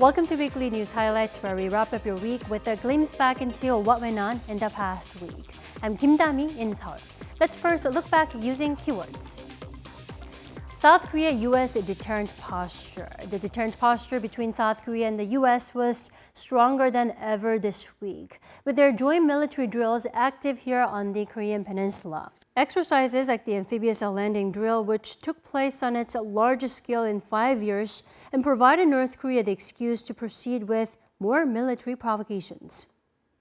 Welcome to Weekly News Highlights, where we wrap up your week with a glimpse back into what went on in the past week. I'm Kim Dami in Seoul. Let's first look back using keywords. South Korea-U.S. deterrent posture. The deterrent posture between South Korea and the U.S. was stronger than ever this week, with their joint military drills active here on the Korean Peninsula. Exercises like the amphibious landing drill, which took place on its largest scale in 5 years, and provided North Korea the excuse to proceed with more military provocations.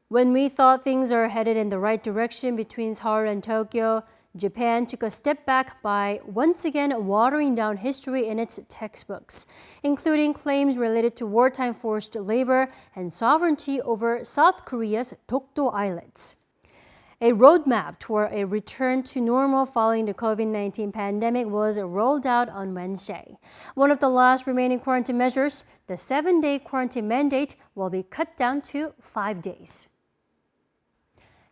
When we thought things are headed in the right direction between Seoul and Tokyo, Japan took a step back by once again watering down history in its textbooks, including claims related to wartime forced labor and sovereignty over South Korea's Dokdo Islets. A roadmap toward a return to normal following the COVID-19 pandemic was rolled out on Wednesday. One of the last remaining quarantine measures, the 7-day quarantine mandate, will be cut down to 5 days.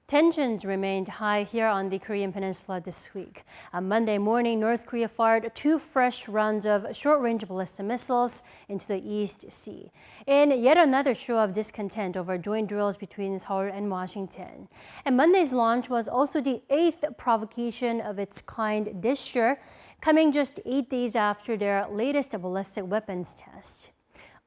Tensions remained high here on the Korean Peninsula this week. On Monday morning, North Korea fired 2 fresh rounds of short-range ballistic missiles into the East Sea, in yet another show of discontent over joint drills between Seoul and Washington. And Monday's launch was also the 8th provocation of its kind this year, coming just 8 days after their latest ballistic weapons test.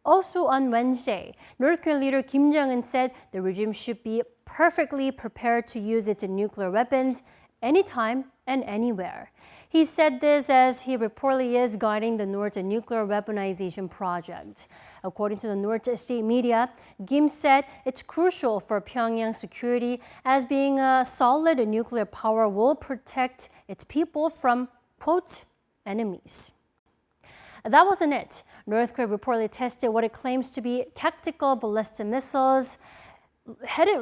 Also on Wednesday, North Korean leader Kim Jong-un said the regime should be perfectly prepared to use its nuclear weapons anytime and anywhere. He said this as he reportedly is guiding the North's nuclear weaponization project. According to the North state media, Kim said it's crucial for Pyongyang's security, as being a solid nuclear power will protect its people from, quote, enemies. That wasn't it. North Korea reportedly tested what it claims to be tactical ballistic missiles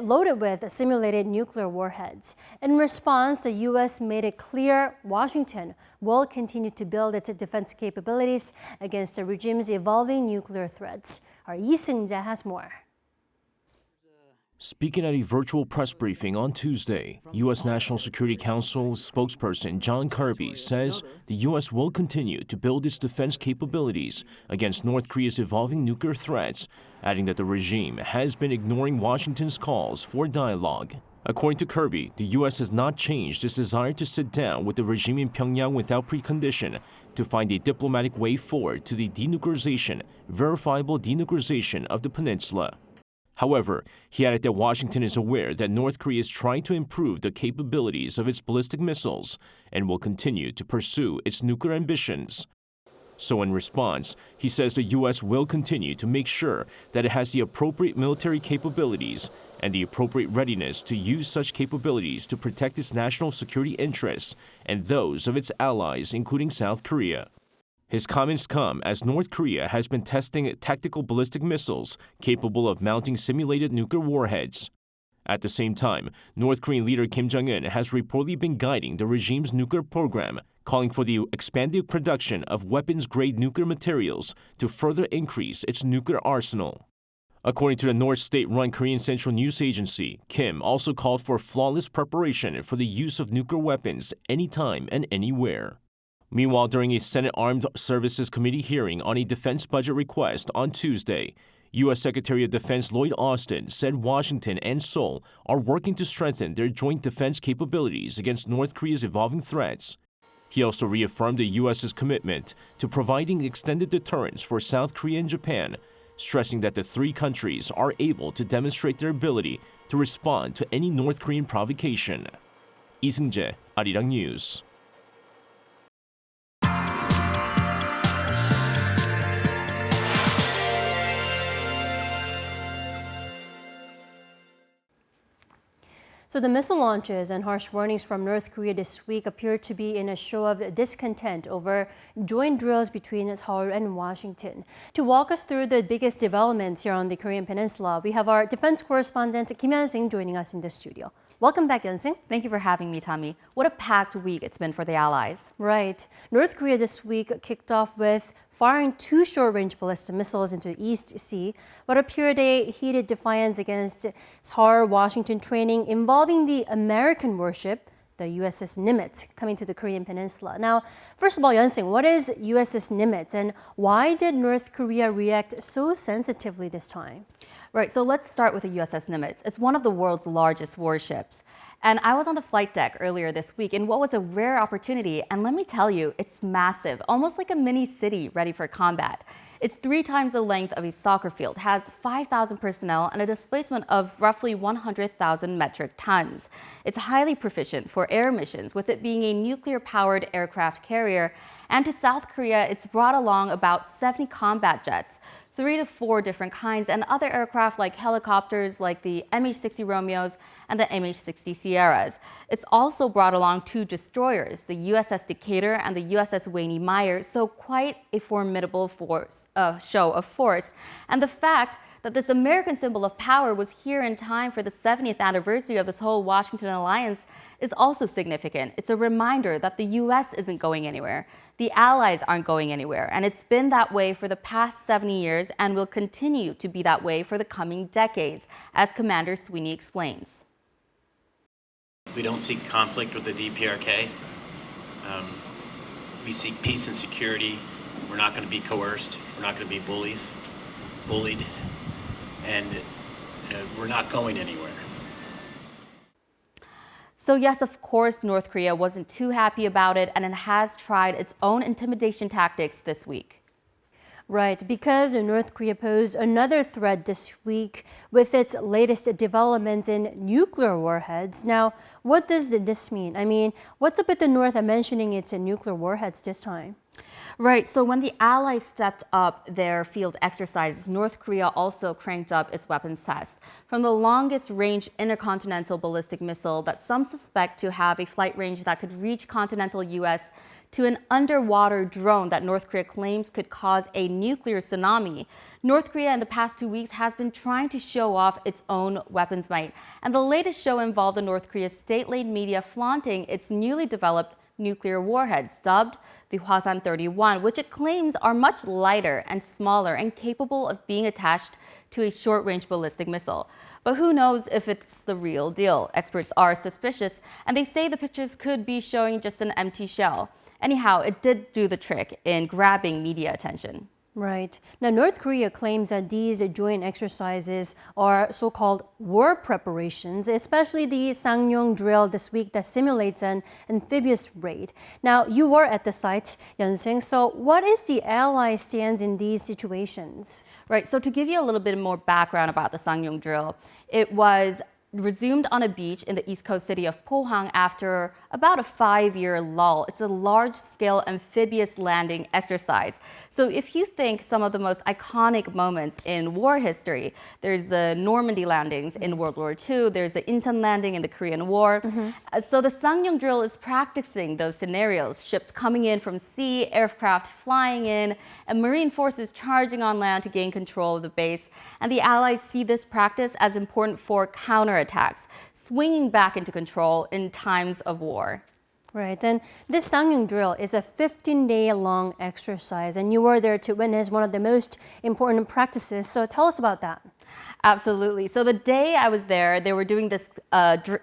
loaded with simulated nuclear warheads. In response, the U.S. made it clear Washington will continue to build its defense capabilities against the regime's evolving nuclear threats. Our Singh has more. Speaking at a virtual press briefing on Tuesday, U.S. National Security Council spokesperson John Kirby says the U.S. will continue to build its defense capabilities against North Korea's evolving nuclear threats, adding that the regime has been ignoring Washington's calls for dialogue. According to Kirby, the U.S. has not changed its desire to sit down with the regime in Pyongyang without precondition to find a diplomatic way forward to the verifiable denuclearization of the peninsula. However, he added that Washington is aware that North Korea is trying to improve the capabilities of its ballistic missiles and will continue to pursue its nuclear ambitions. So in response, he says the U.S. will continue to make sure that it has the appropriate military capabilities and the appropriate readiness to use such capabilities to protect its national security interests and those of its allies, including South Korea. His comments come as North Korea has been testing tactical ballistic missiles capable of mounting simulated nuclear warheads. At the same time, North Korean leader Kim Jong-un has reportedly been guiding the regime's nuclear program, calling for the expanded production of weapons-grade nuclear materials to further increase its nuclear arsenal. According to the North State-run Korean Central News Agency, Kim also called for flawless preparation for the use of nuclear weapons anytime and anywhere. Meanwhile, during a Senate Armed Services Committee hearing on a defense budget request on Tuesday, U.S. Secretary of Defense Lloyd Austin said Washington and Seoul are working to strengthen their joint defense capabilities against North Korea's evolving threats. He also reaffirmed the U.S.'s commitment to providing extended deterrence for South Korea and Japan, stressing that the 3 countries are able to demonstrate their ability to respond to any North Korean provocation. Singh, Arirang News. So the missile launches and harsh warnings from North Korea this week appear to be in a show of discontent over joint drills between Seoul and Washington. To walk us through the biggest developments here on the Korean Peninsula, we have our defense correspondent Kiman joining us in the studio. Welcome back, Singh. Thank you for having me, Tommy. What a packed week it's been for the Allies. Right. North Korea this week kicked off with firing 2 short-range ballistic missiles into the East Sea, what appeared a heated defiance against Seoul-Washington training involving the American warship the USS Nimitz, coming to the Korean Peninsula. Now, first of all, Singh, what is USS Nimitz and why did North Korea react so sensitively this time? Right, so let's start with the USS Nimitz. It's one of the world's largest warships. And I was on the flight deck earlier this week in what was a rare opportunity. And let me tell you, it's massive, almost like a mini city ready for combat. It's 3 times the length of a soccer field, has 5,000 personnel, and a displacement of roughly 100,000 metric tons. It's highly proficient for air missions, with it being a nuclear-powered aircraft carrier. And to South Korea, it's brought along about 70 combat jets, 3 to 4 different kinds, and other aircraft like helicopters like the MH-60 Romeos and the MH-60 Sierras. It's also brought along 2 destroyers, the USS Decatur and the USS Wayne Meyer, so quite a formidable show of force. And the fact that this American symbol of power was here in time for the 70th anniversary of this whole Washington alliance is also significant. It's a reminder that the U.S. isn't going anywhere. The Allies aren't going anywhere, and it's been that way for the past 70 years and will continue to be that way for the coming decades, as Commander Sweeney explains. We don't seek conflict with the DPRK. We seek peace and security. We're not going to be coerced. We're not going to be bullied, and we're not going anywhere. So yes, of course, North Korea wasn't too happy about it, and it has tried its own intimidation tactics this week. Right, because North Korea posed another threat this week with its latest development in nuclear warheads. Now, what does this mean? I mean, what's up with the North mentioning its nuclear warheads this time? Right, so when the Allies stepped up their field exercises, North Korea also cranked up its weapons test. From the longest range intercontinental ballistic missile that some suspect to have a flight range that could reach continental U.S. to an underwater drone that North Korea claims could cause a nuclear tsunami. North Korea in the past 2 weeks has been trying to show off its own weapons might. And the latest show involved the North Korea state-led media flaunting its newly developed nuclear warheads, dubbed the Hwasan-31, which it claims are much lighter and smaller and capable of being attached to a short-range ballistic missile. But who knows if it's the real deal? Experts are suspicious, and they say the pictures could be showing just an empty shell. Anyhow, it did do the trick in grabbing media attention. Right. Now, North Korea claims that these joint exercises are so-called war preparations, especially the Sangnyong drill this week that simulates an amphibious raid. Now, you were at the site, Singh, so what is the Allies' stance in these situations? Right, so to give you a little bit more background about the Sangnyong drill, it was resumed on a beach in the east coast city of Pohang after about a 5-year lull. It's a large-scale amphibious landing exercise. So if you think some of the most iconic moments in war history, there's the Normandy landings in World War II, there's the Incheon landing in the Korean War. So the Sangnyong drill is practicing those scenarios, ships coming in from sea, aircraft flying in, and Marine forces charging on land to gain control of the base. And the Allies see this practice as important for counterattacks, swinging back into control in times of war. Right, and this Sangnyong drill is a 15-day-long exercise, and you were there to witness one of the most important practices. So tell us about that. Absolutely. So the day I was there, they were doing this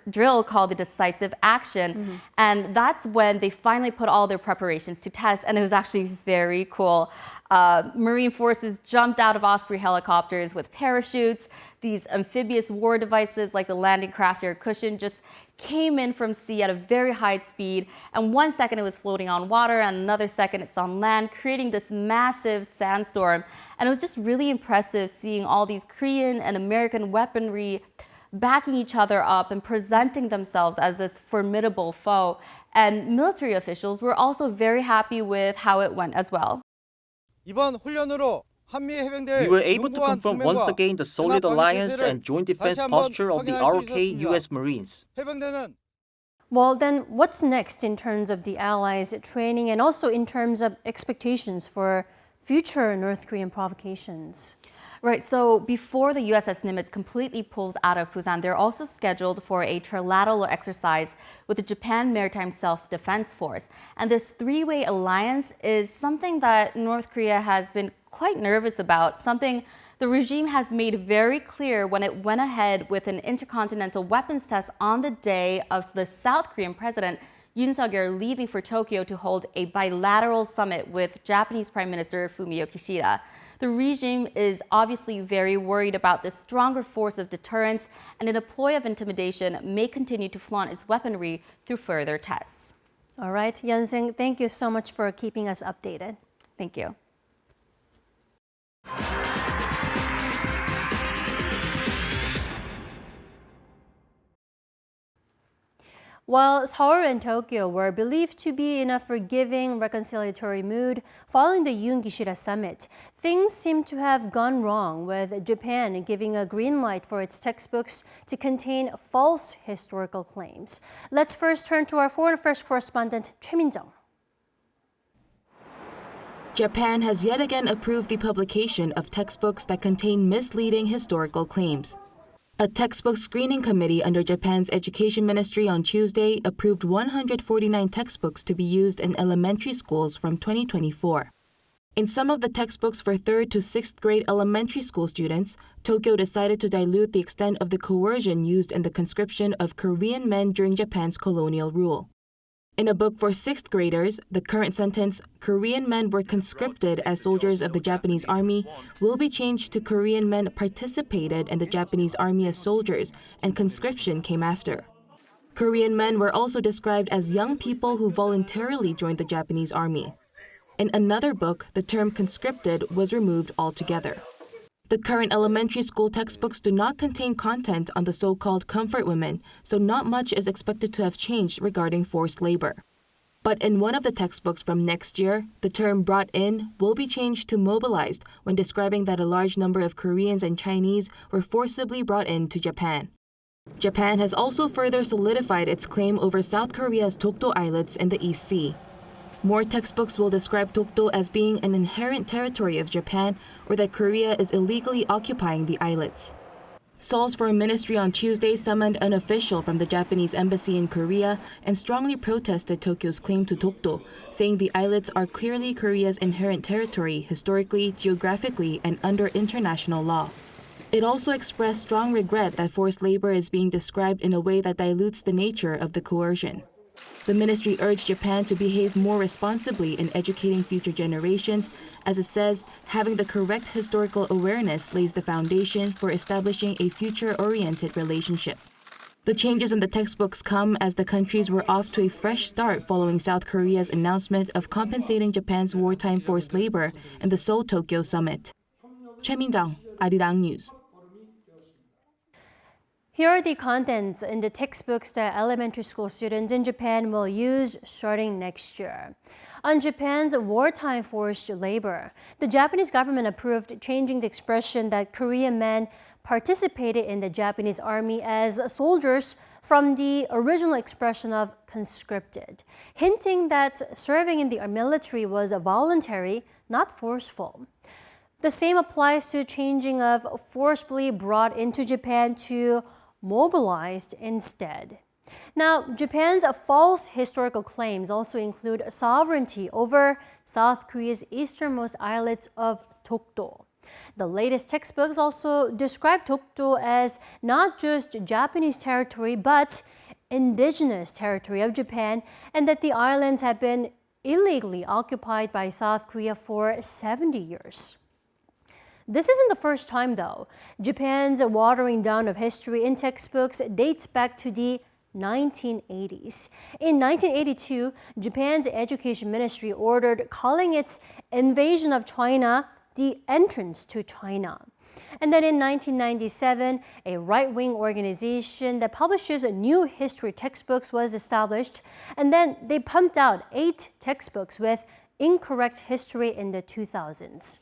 drill called the decisive action. And that's when they finally put all their preparations to test. And it was actually very cool. Marine forces jumped out of Osprey helicopters with parachutes. These amphibious war devices like the landing craft air cushion just came in from sea at a very high speed. And 1 second it was floating on water and another second it's on land, creating this massive sandstorm. And it was just really impressive seeing all these Korean and American weaponry backing each other up and presenting themselves as this formidable foe. And military officials were also very happy with how it went as well. We were able to confirm once again the solid alliance and joint defense posture of the ROK-U.S. Marines. Well, then what's next in terms of the Allies' training and also in terms of expectations for future North Korean provocations? Right, so before the USS Nimitz completely pulls out of Busan, they're also scheduled for a trilateral exercise with the Japan Maritime Self-Defense Force. And this three-way alliance is something that North Korea has been quite nervous about, something The regime has made very clear when it went ahead with an intercontinental weapons test on the day of the South Korean president Yoon Suk-yeol leaving for Tokyo to hold a bilateral summit with Japanese Prime Minister Fumio Kishida. The regime is obviously very worried about this stronger force of deterrence, and in a ploy of intimidation may continue to flaunt its weaponry through further tests. All right, Yeon-sing, thank you so much for keeping us updated. Thank you. While Seoul and Tokyo were believed to be in a forgiving, reconciliatory mood following the Yoon-Kishida summit, things seem to have gone wrong, with Japan giving a green light for its textbooks to contain false historical claims. Let's first turn to our foreign affairs correspondent, Choi Min-jung. Japan has yet again approved the publication of textbooks that contain misleading historical claims. A textbook screening committee under Japan's Education Ministry on Tuesday approved 149 textbooks to be used in elementary schools from 2024. In some of the textbooks for 3rd to 6th grade elementary school students, Tokyo decided to dilute the extent of the coercion used in the conscription of Korean men during Japan's colonial rule. In a book for 6th graders, the current sentence, "Korean men were conscripted as soldiers of the Japanese army," will be changed to "Korean men participated in the Japanese army as soldiers, and conscription came after." Korean men were also described as young people who voluntarily joined the Japanese army. In another book, the term conscripted was removed altogether. The current elementary school textbooks do not contain content on the so-called comfort women, so not much is expected to have changed regarding forced labor. But in one of the textbooks from next year, the term "brought in" will be changed to "mobilized" when describing that a large number of Koreans and Chinese were forcibly brought into Japan. Japan has also further solidified its claim over South Korea's Dokdo Islets in the East Sea. More textbooks will describe Dokdo as being an inherent territory of Japan, or that Korea is illegally occupying the islets. Seoul's foreign ministry on Tuesday summoned an official from the Japanese embassy in Korea and strongly protested Tokyo's claim to Dokdo, saying the islets are clearly Korea's inherent territory historically, geographically, and under international law. It also expressed strong regret that forced labor is being described in a way that dilutes the nature of the coercion. The ministry urged Japan to behave more responsibly in educating future generations. As it says, having the correct historical awareness lays the foundation for establishing a future-oriented relationship. The changes in the textbooks come as the countries were off to a fresh start following South Korea's announcement of compensating Japan's wartime forced labor in the Seoul-Tokyo summit. Choi Min-jung, Arirang News. Here are the contents in the textbooks that elementary school students in Japan will use starting next year. On Japan's wartime forced labor, the Japanese government approved changing the expression that Korean men participated in the Japanese army as soldiers from the original expression of conscripted, hinting that serving in the military was voluntary, not forceful. The same applies to changing of forcibly brought into Japan to mobilized instead. Now, Japan's false historical claims also include sovereignty over South Korea's easternmost islets of Dokdo. The latest textbooks also describe Dokdo as not just Japanese territory, but indigenous territory of Japan, and that the islands have been illegally occupied by South Korea for 70 years. This isn't the first time, though. Japan's watering down of history in textbooks dates back to the 1980s. In 1982, Japan's Education Ministry ordered calling its invasion of China the entrance to China. And then in 1997, a right-wing organization that publishes new history textbooks was established, and then they pumped out 8 textbooks with incorrect history in the 2000s.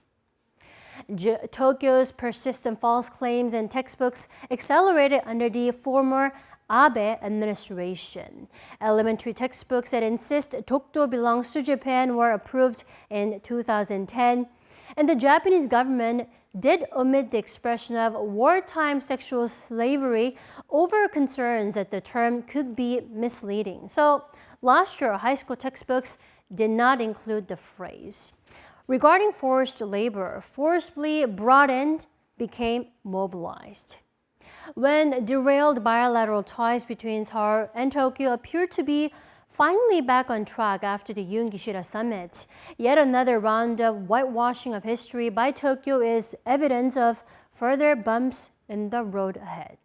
Tokyo's persistent false claims in textbooks accelerated under the former Abe administration. Elementary textbooks that insist Dokdo belongs to Japan were approved in 2010, and the Japanese government did omit the expression of wartime sexual slavery over concerns that the term could be misleading. So last year, high school textbooks did not include the phrase. Regarding forced labor, forcibly brought in became mobilized. When derailed bilateral ties between Seoul and Tokyo appear to be finally back on track after the Yoon-Kishida summit, yet another round of whitewashing of history by Tokyo is evidence of further bumps in the road ahead.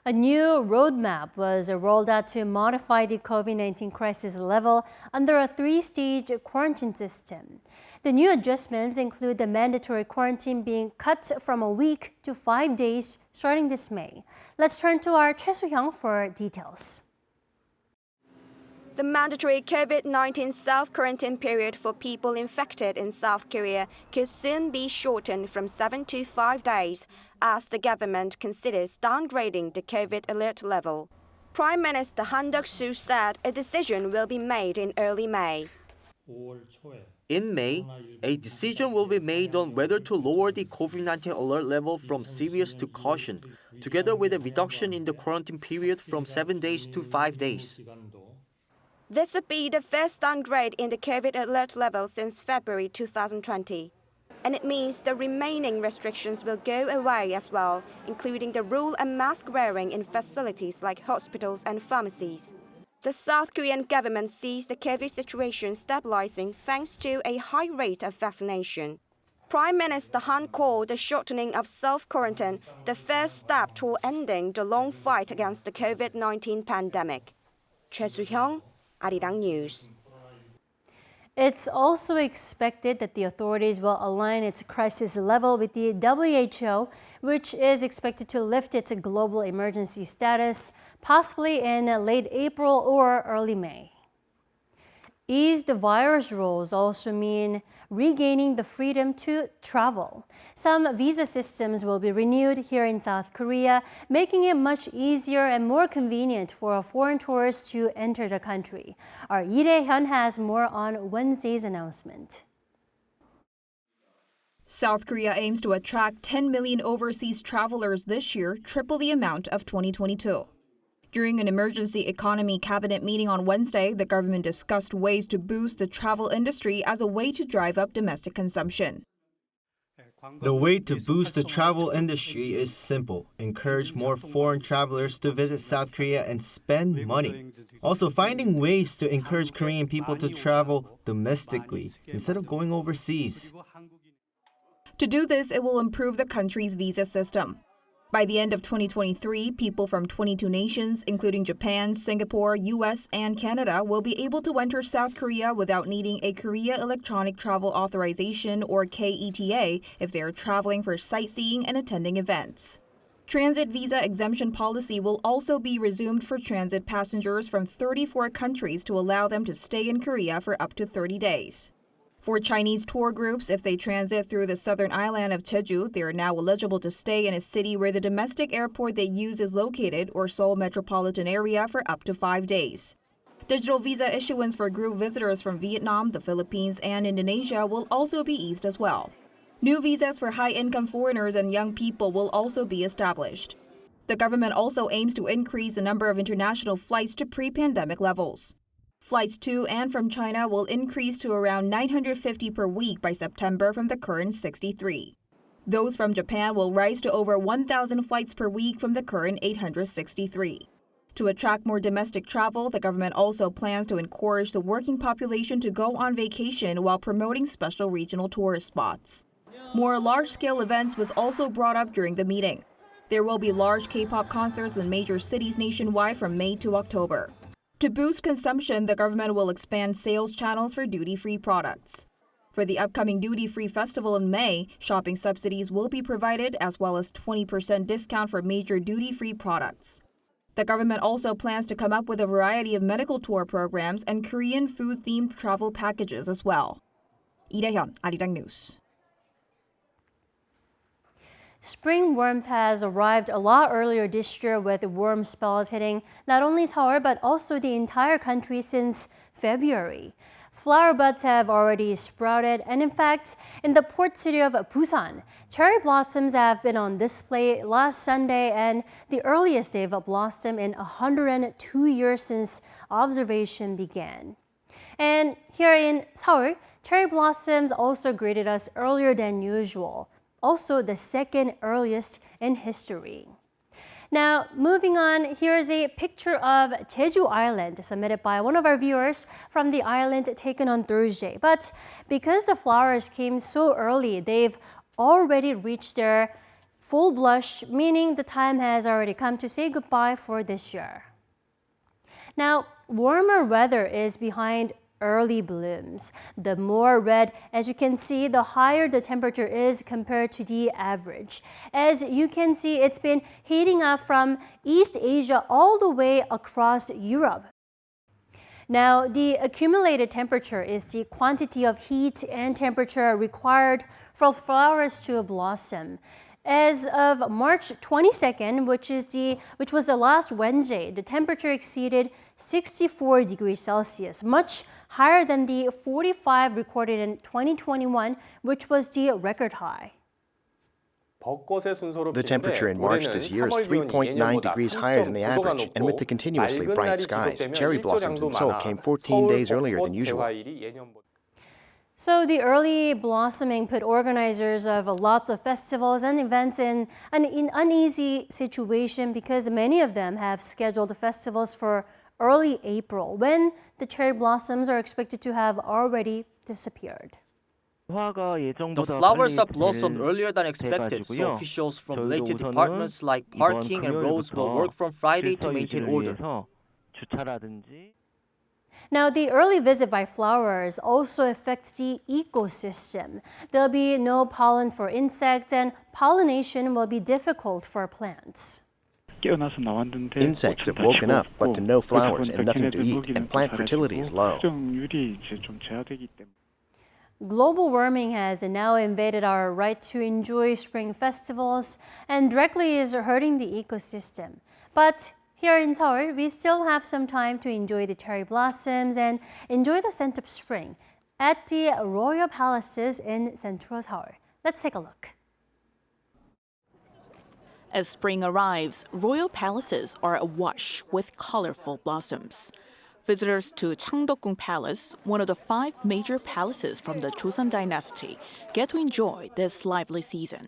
A new road map was rolled out to modify the COVID-19 crisis level under a three-stage quarantine system. The new adjustments include the mandatory quarantine being cut from a week to 5 days starting this May. Let's turn to our Choi Soo-hyung for details. The mandatory COVID-19 self-quarantine period for people infected in South Korea could soon be shortened from 7 to 5 days as the government considers downgrading the COVID alert level. Prime Minister Han Duck-soo said a decision will be made in early May. In May, a decision will be made on whether to lower the COVID-19 alert level from serious to caution, together with a reduction in the quarantine period from 7 days to 5 days. This would be the first downgrade in the COVID alert level since February 2020. And it means the remaining restrictions will go away as well, including the rule of mask wearing in facilities like hospitals and pharmacies. The South Korean government sees the COVID situation stabilizing thanks to a high rate of vaccination. Prime Minister Han called the shortening of self-quarantine the first step toward ending the long fight against the COVID-19 pandemic. Choi Soo-hyung, Arirang News. It's also expected that the authorities will align its crisis level with the WHO, which is expected to lift its global emergency status, possibly in late April or early May. Eased virus rules also mean regaining the freedom to travel. Some visa systems will be renewed here in South Korea, making it much easier and more convenient for foreign tourists to enter the country. Our Lee Hyun has more on Wednesday's announcement. South Korea aims to attract 10 million overseas travelers this year, triple the amount of 2022. During an emergency economy cabinet meeting on Wednesday, the government discussed ways to boost the travel industry as a way to drive up domestic consumption. The way to boost the travel industry is simple. Encourage more foreign travelers to visit South Korea and spend money. Also, finding ways to encourage Korean people to travel domestically instead of going overseas. To do this, it will improve the country's visa system. By the end of 2023, people from 22 nations, including Japan, Singapore, U.S., and Canada, will be able to enter South Korea without needing a Korea Electronic Travel Authorization, or KETA, if they are traveling for sightseeing and attending events. Transit visa exemption policy will also be resumed for transit passengers from 34 countries to allow them to stay in Korea for up to 30 days. For Chinese tour groups, if they transit through the southern island of Jeju, they are now eligible to stay in a city where the domestic airport they use is located or Seoul metropolitan area for up to 5 days. Digital visa issuance for group visitors from Vietnam, the Philippines, and Indonesia will also be eased as well. New visas for high-income foreigners and young people will also be established. The government also aims to increase the number of international flights to pre-pandemic levels. Flights to and from China will increase to around 950 per week by September from the current 63. Those from Japan will rise to over 1,000 flights per week from the current 863. To attract more domestic travel, the government also plans to encourage the working population to go on vacation while promoting special regional tourist spots. More large-scale events was also brought up during the meeting. There will be large K-pop concerts in major cities nationwide from May to October. To boost consumption, the government will expand sales channels for duty-free products. For the upcoming duty-free festival in May, shopping subsidies will be provided as well as 20% discount for major duty-free products. The government also plans to come up with a variety of medical tour programs and Korean food-themed travel packages as well. Lee Hyun, Arirang News. Spring warmth has arrived a lot earlier this year, with warm spells hitting not only Seoul but also the entire country since February. Flower buds have already sprouted, and in fact, in the port city of Busan, cherry blossoms have been on display last Sunday, and the earliest day of blossom in 102 years since observation began. And here in Seoul, cherry blossoms also greeted us earlier than usual, also the second earliest in history. Now, moving on, here's a picture of Jeju Island submitted by one of our viewers from the island taken on Thursday. But because the flowers came so early, they've already reached their full blush, meaning the time has already come to say goodbye for this year. Now, warmer weather is behind early blooms. The more red, as you can see, the higher the temperature is compared to the average. As you can see, it's been heating up from East Asia all the way across Europe. Now, the accumulated temperature is the quantity of heat and temperature required for flowers to blossom. As of March 22nd, which was the last Wednesday, the temperature exceeded 64 degrees Celsius, much higher than the 45 recorded in 2021, which was the record high. The temperature in March this year is 3.9 degrees higher than the average, and with the continuously bright skies, cherry blossoms in Seoul came 14 days earlier than usual. So the early blossoming put organizers of lots of festivals and events in an uneasy situation because many of them have scheduled festivals for early April, when the cherry blossoms are expected to have already disappeared. The flowers are blossomed earlier than expected, so officials from related departments like parking and roads will work from Friday to maintain order. Now, the early visit by flowers also affects the ecosystem. There'll be no pollen for insects, and pollination will be difficult for plants. Insects have woken up, but to no flowers and nothing to eat, and plant fertility is low. Global warming has now invaded our right to enjoy spring festivals and directly is hurting the ecosystem. But here in Seoul, we still have some time to enjoy the cherry blossoms and enjoy the scent of spring at the royal palaces in central Seoul. Let's take a look. As spring arrives, royal palaces are awash with colorful blossoms. Visitors to Changdeokgung Palace, one of the 5 major palaces from the Joseon dynasty, get to enjoy this lively season.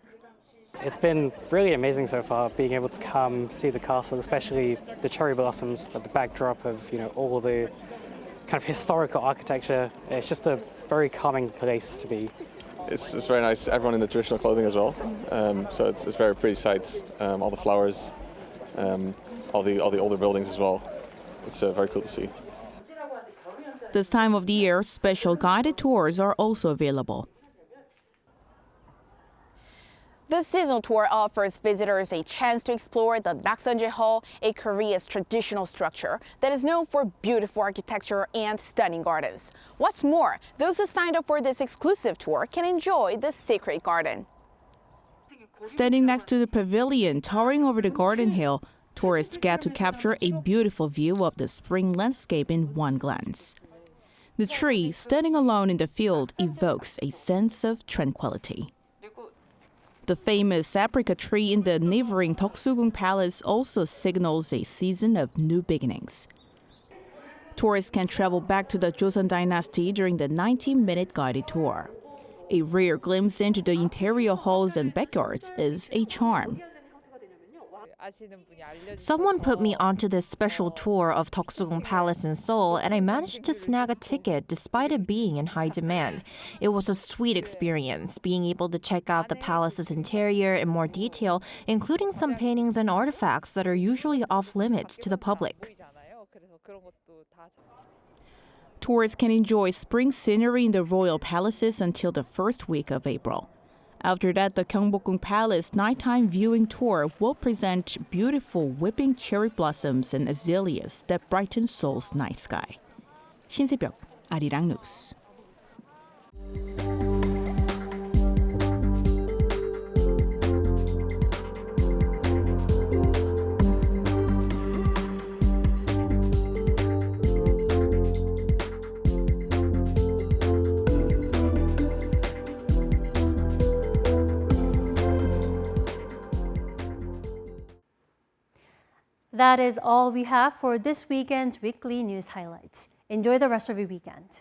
It's been really amazing so far, being able to come see the castle, especially the cherry blossoms at the backdrop of all the kind of historical architecture. It's just a very calming place to be. It's very nice. Everyone in the traditional clothing as well, so it's very pretty sights. All the flowers, all the older buildings as well. It's very cool to see. This time of the year, special guided tours are also available. This seasonal tour offers visitors a chance to explore the Nakseonje Hall, a Korea's traditional structure that is known for beautiful architecture and stunning gardens. What's more, those who signed up for this exclusive tour can enjoy the sacred garden. Standing next to the pavilion towering over the garden hill, tourists get to capture a beautiful view of the spring landscape in one glance. The tree standing alone in the field evokes a sense of tranquility. The famous apricot tree in the neighboring Dokdo Palace also signals a season of new beginnings. Tourists can travel back to the Joseon dynasty during the 90-minute guided tour. A rare glimpse into the interior halls and backyards is a charm. Someone put me onto this special tour of Dokdo Palace in Seoul, and I managed to snag a ticket despite it being in high demand. It was a sweet experience, being able to check out the palace's interior in more detail, including some paintings and artifacts that are usually off-limits to the public. Tourists can enjoy spring scenery in the royal palaces until the first week of April. After that, the Gyeongbokgung Palace nighttime viewing tour will present beautiful whipping cherry blossoms and azaleas that brighten Seoul's night sky. 신새벽, Arirang News. That is all we have for this weekend's weekly news highlights. Enjoy the rest of your weekend.